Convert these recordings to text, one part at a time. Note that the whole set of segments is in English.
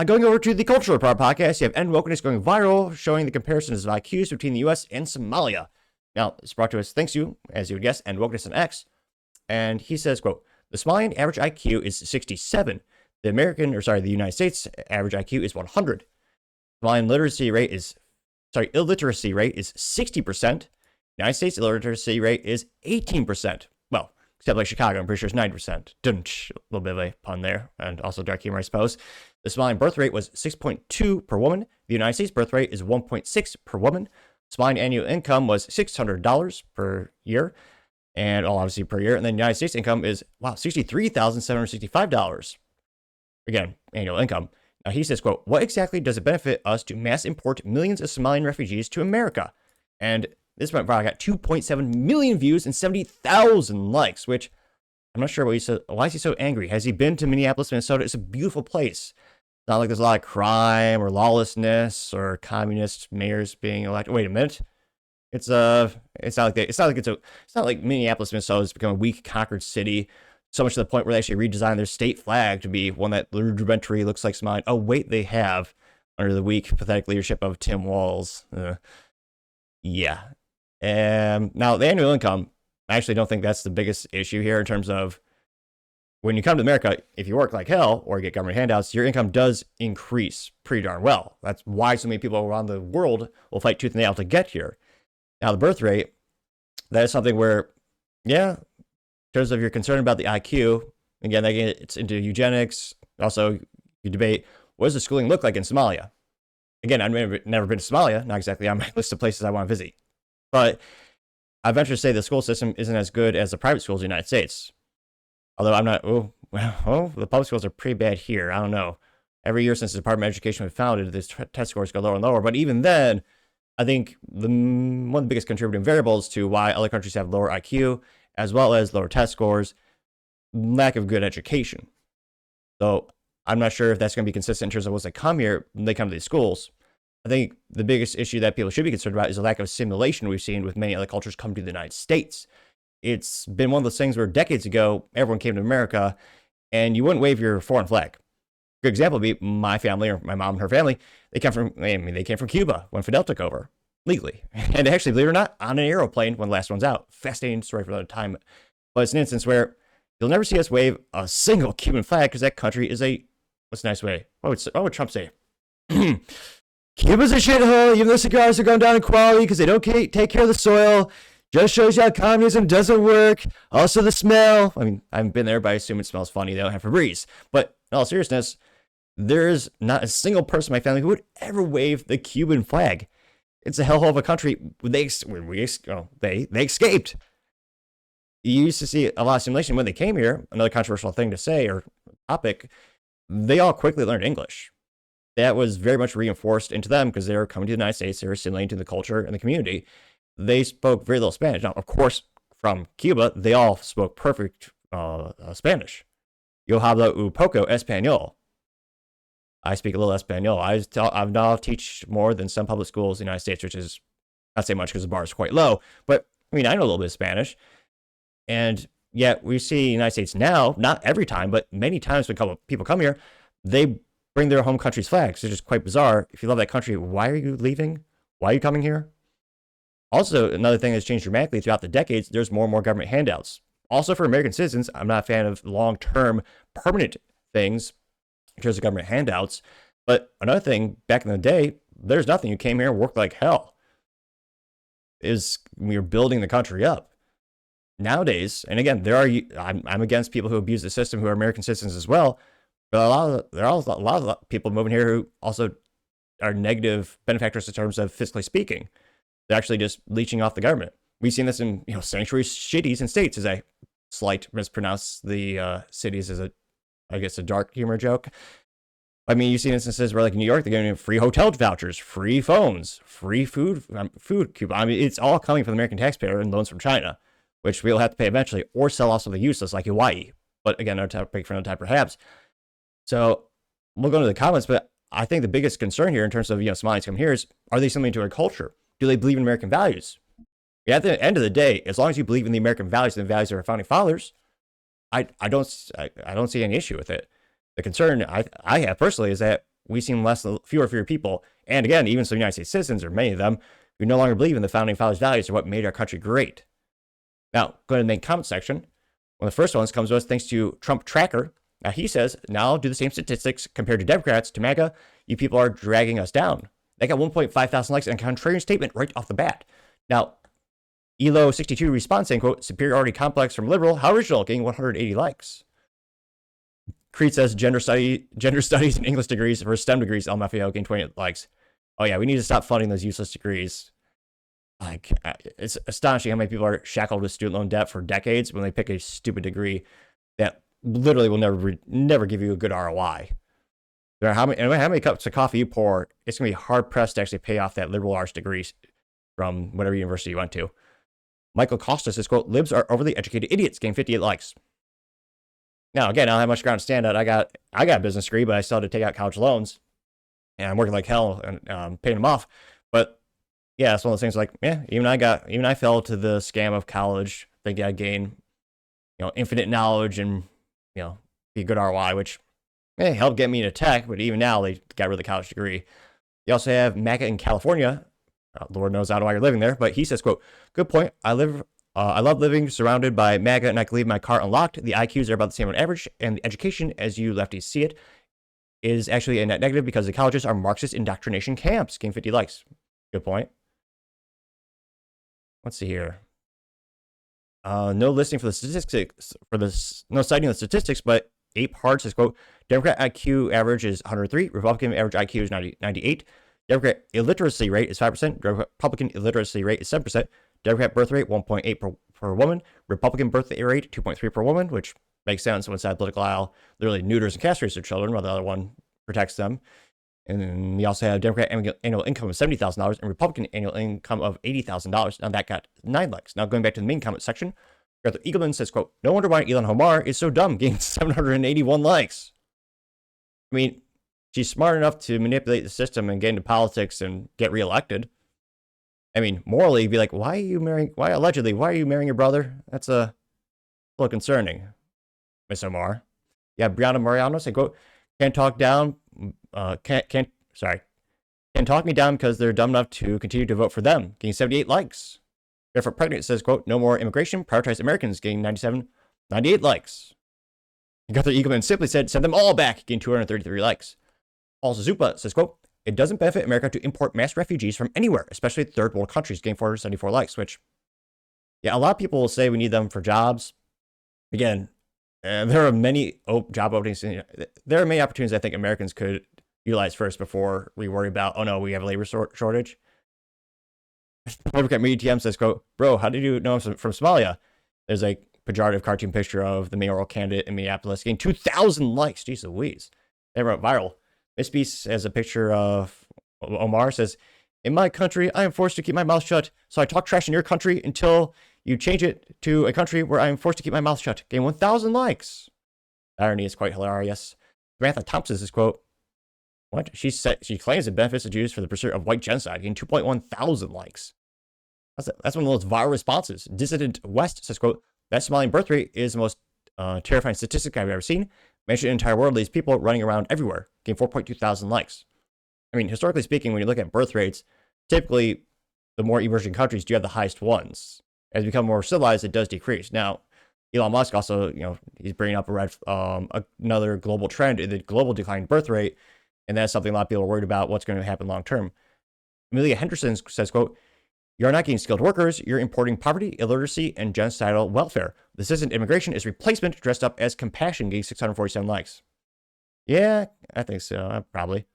Going over to the Cultural Report podcast, you have N. Wokeness going viral, showing the comparisons of IQs between the U.S. and Somalia. Now, it's brought to us thanks to, as you would guess, N. Wokeness on X. And he says, quote, the Somalian average IQ is 67. The United States average IQ is 100. Somalian illiteracy rate is 60%. United States illiteracy rate is 18%. Well, except like Chicago, I'm pretty sure it's 9%. A little bit of a pun there, and also dark humor, I suppose. The Somalian birth rate was 6.2 per woman. The United States birth rate is 1.6 per woman. Somalian annual income was $600 per year, and obviously per year. And then United States income is, $63,765. Again, annual income. Now he says, quote, what exactly does it benefit us to mass import millions of Somalian refugees to America? And this went viral, got 2.7 million views and 70,000 likes, which I'm not sure why is he so angry? Has he been to Minneapolis, Minnesota? It's a beautiful place. It's not like there's a lot of crime or lawlessness or communist mayors being elected. Wait a minute. It's not like Minneapolis, Minnesota has become a weak, conquered city, so much to the point where they actually redesigned their state flag to be one that rudimentary looks like Somalian. Oh, wait, they have, under the weak, pathetic leadership of Tim Walz. Yeah. Now, the annual income, I actually don't think that's the biggest issue here in terms of when you come to America, if you work like hell or get government handouts, your income does increase pretty darn well. That's why so many people around the world will fight tooth and nail to get here. Now, the birth rate, that is something where, yeah, in terms of you're concerned about the IQ, again, that gets into eugenics. Also, you debate, what does the schooling look like in Somalia? Again, I've never been to Somalia, not exactly on my list of places I want to visit. But I venture to say the school system isn't as good as the private schools in the United States. Although I'm not, the public schools are pretty bad here. I don't know. Every year since the Department of Education was founded, the test scores go lower and lower. But even then, I think one of the biggest contributing variables to why other countries have lower IQ, as well as lower test scores, lack of good education. So I'm not sure if that's going to be consistent in terms of once they come here, when they come to these schools. I think the biggest issue that people should be concerned about is the lack of assimilation we've seen with many other cultures come to the United States. It's been one of those things where decades ago, everyone came to America and you wouldn't wave your foreign flag. Good example would be my family, or my mom and her family. They came from Cuba when Fidel took over legally. And actually, believe it or not, on an airplane when the last one's out. Fascinating story for another time. But it's an instance where you'll never see us wave a single Cuban flag because that country is what's a nice way? What would Trump say? Cuba's a shithole, even though cigars are going down in quality because they don't take care of the soil. Just shows you how communism doesn't work. Also the smell. I mean, I haven't been there, but I assume it smells funny. They don't have Febreze. But in all seriousness, there's not a single person in my family who would ever wave the Cuban flag. It's a hellhole of a country. They escaped. You used to see a lot of assimilation when they came here. Another controversial thing to say or topic, they all quickly learned English. That was very much reinforced into them because they were coming to the United States. They were assimilating to the culture and the community. They spoke very little Spanish. Now, of course, from Cuba, they all spoke perfect Spanish. Yo hablo un poco español. I speak a little Espanol. I now teach more than some public schools in the United States, which is not say much because the bar is quite low. But I mean, I know a little bit of Spanish. And yet we see the United States now, not every time, but many times when people come here, they bring their home country's flags. It's just quite bizarre. If you love that country, why are you leaving? Why are you coming here? Also, another thing that's changed dramatically throughout the decades, there's more and more government handouts. Also for American citizens, I'm not a fan of long-term permanent things in terms of government handouts. But another thing, back in the day, there's nothing. You came here and worked like hell. We were building the country up. Nowadays, and again, I'm against people who abuse the system who are American citizens as well. But there are a lot of people moving here who also are negative benefactors in terms of fiscally speaking. They're actually just leeching off the government. We've seen this in sanctuary cities and states, as I slight mispronounce the cities as a dark humor joke. I mean, you see instances where, like in New York, they're getting free hotel vouchers, free phones, free food coupon. I mean, it's all coming from the American taxpayer and loans from China, which we'll have to pay eventually, or sell off something useless like Hawaii. But again, another topic for another time, perhaps. So we'll go into the comments, but I think the biggest concern here in terms of Somalis come here is, are they assimilating to our culture? Do they believe in American values? At the end of the day, as long as you believe in the American values and the values of our founding fathers, I don't see any issue with it. The concern I have personally is that we've seen fewer people, and again, even some United States citizens, or many of them, who no longer believe in the founding fathers' values or what made our country great. Now, go to the main comment section. One of the first ones comes to us thanks to Trump Tracker. Now, he says, now do the same statistics compared to Democrats to MAGA. You people are dragging us down. They got 1.5 thousand likes and a contrarian statement right off the bat. Now, Elo62 responds saying, quote, superiority complex from liberal, how original, getting 180 likes. Creed says gender studies and English degrees for STEM degrees, LMFAO, getting 20 likes. Oh yeah, we need to stop funding those useless degrees. Like, it's astonishing how many people are shackled with student loan debt for decades when they pick a stupid degree that literally will never give you a good ROI. No matter how many cups of coffee you pour, it's going to be hard pressed to actually pay off that liberal arts degree from whatever university you went to. Michael Costas says, quote, libs are overly educated idiots, getting 58 likes. Now, again, I don't have much ground to stand at. I got a business degree, but I still had to take out college loans. And I'm working like hell and paying them off. But yeah, it's one of those things like, yeah, even I fell to the scam of college, thinking I'd gain, infinite knowledge and, be a good ROI, which helped get me into tech, but even now they got rid of the college degree. You also have MAGA in California. Lord knows I don't know why you're living there, but he says, quote, good point. I love living surrounded by MAGA and I can leave my car unlocked. The IQs are about the same on average, and the education, as you lefties see it, is actually a net negative because the colleges are Marxist indoctrination camps. Getting 50 likes. Good point. Let's see here. No listing for the statistics, no citing the statistics, but Ape Hard says, quote, Democrat IQ average is 103, Republican average IQ is 98, Democrat illiteracy rate is 5%, Republican illiteracy rate is 7%, Democrat birth rate 1.8 per woman, Republican birth rate 2.3 per woman, which makes sense. One side political aisle literally neuters and castrates their children, while the other one protects them. And then we also have Democrat annual income of $70,000 and Republican annual income of $80,000. Now that got 9 likes. Now going back to the main comment section, Arthur Eagleman says, quote, no wonder why Ilhan Omar is so dumb, getting 781 likes. I mean, she's smart enough to manipulate the system and get into politics and get reelected. I mean, morally, be like, why are you marrying your brother? That's a little concerning, Miss Omar. Yeah, Brianna Mariano said, quote, can't talk me down because they're dumb enough to continue to vote for them, getting 78 likes. Barefoot Pregnant says, quote, no more immigration, prioritize Americans, getting 98 likes. Gunther Eagleman simply said, send them all back, getting 233 likes. Paul Zupa says, quote, it doesn't benefit America to import mass refugees from anywhere, especially third world countries, getting 474 likes, which, yeah, a lot of people will say we need them for jobs. Again, there are many job openings. There are many opportunities I think Americans could utilize first before we worry about, oh no, we have a labor shortage. Republican Media TM says, quote, bro, how did you know I'm from Somalia? There's a pejorative cartoon picture of the mayoral candidate in Minneapolis getting 2,000 likes. Jeez Louise. They went viral. Miss Beast has a picture of Omar, says, in my country, I am forced to keep my mouth shut. So I talk trash in your country until you change it to a country where I am forced to keep my mouth shut. Getting 1,000 likes. The irony is quite hilarious. Samantha Thompson says, quote, what? She claims it benefits the Jews for the pursuit of white genocide, getting 2.1 thousand likes. That's one of those viral responses. Dissident West says, quote, that Somalian birth rate is the most terrifying statistic I've ever seen. Mentioned the entire world, these people running around everywhere, getting 4.2 thousand likes. I mean, historically speaking, when you look at birth rates, typically the more emerging countries do have the highest ones. As we become more civilized, it does decrease. Now, Elon Musk also, he's bringing up another global trend in the global decline birth rate, and that's something a lot of people are worried about what's going to happen long term. Amelia Henderson says, quote, you're not getting skilled workers, you're importing poverty, illiteracy, and genocidal welfare. This isn't immigration, it's replacement dressed up as compassion, getting 647 likes. Yeah, I think so, probably.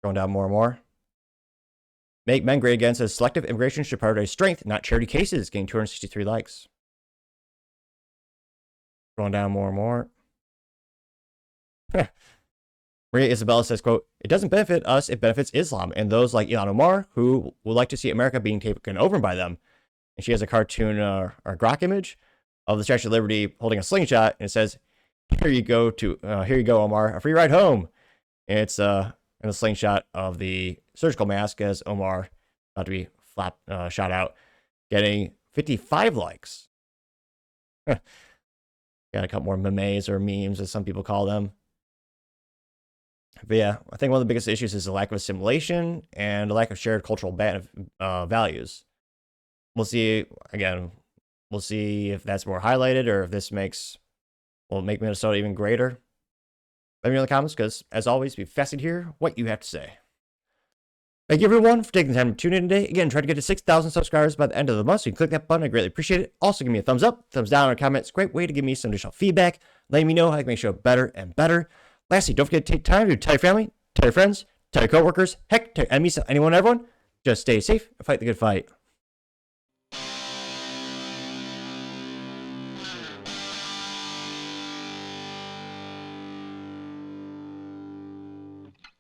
Going down more and more. Make Men Great Again says selective immigration should prioritize strength, not charity cases, getting 263 likes. Going down more and more. Maria Isabella says, quote, it doesn't benefit us, it benefits Islam and those like Ilhan Omar who would like to see America being taken over by them. And she has a cartoon or grok image of the Statue of Liberty holding a slingshot, and it says, here you go, Omar, a free ride home. And it's in the slingshot of the surgical mask as Omar, about to be shot out, getting 55 likes. Got a couple more memes or memes, as some people call them. But yeah, I think one of the biggest issues is the lack of assimilation and the lack of shared cultural values. We'll see again. We'll see if that's more highlighted or if this will make Minnesota even greater. Let me know in the comments because, as always, be fascinated to hear what you have to say. Thank you everyone for taking the time to tune in today. Again, try to get to 6,000 subscribers by the end of the month, so you can click that button. I greatly appreciate it. Also, give me a thumbs up, thumbs down, or comment. It's a great way to give me some additional feedback, letting me know how I can make the show better and better. Lastly, don't forget to take time to tell your family, tell your friends, tell your coworkers, heck, tell your enemies, tell anyone and everyone. Just stay safe and fight the good fight.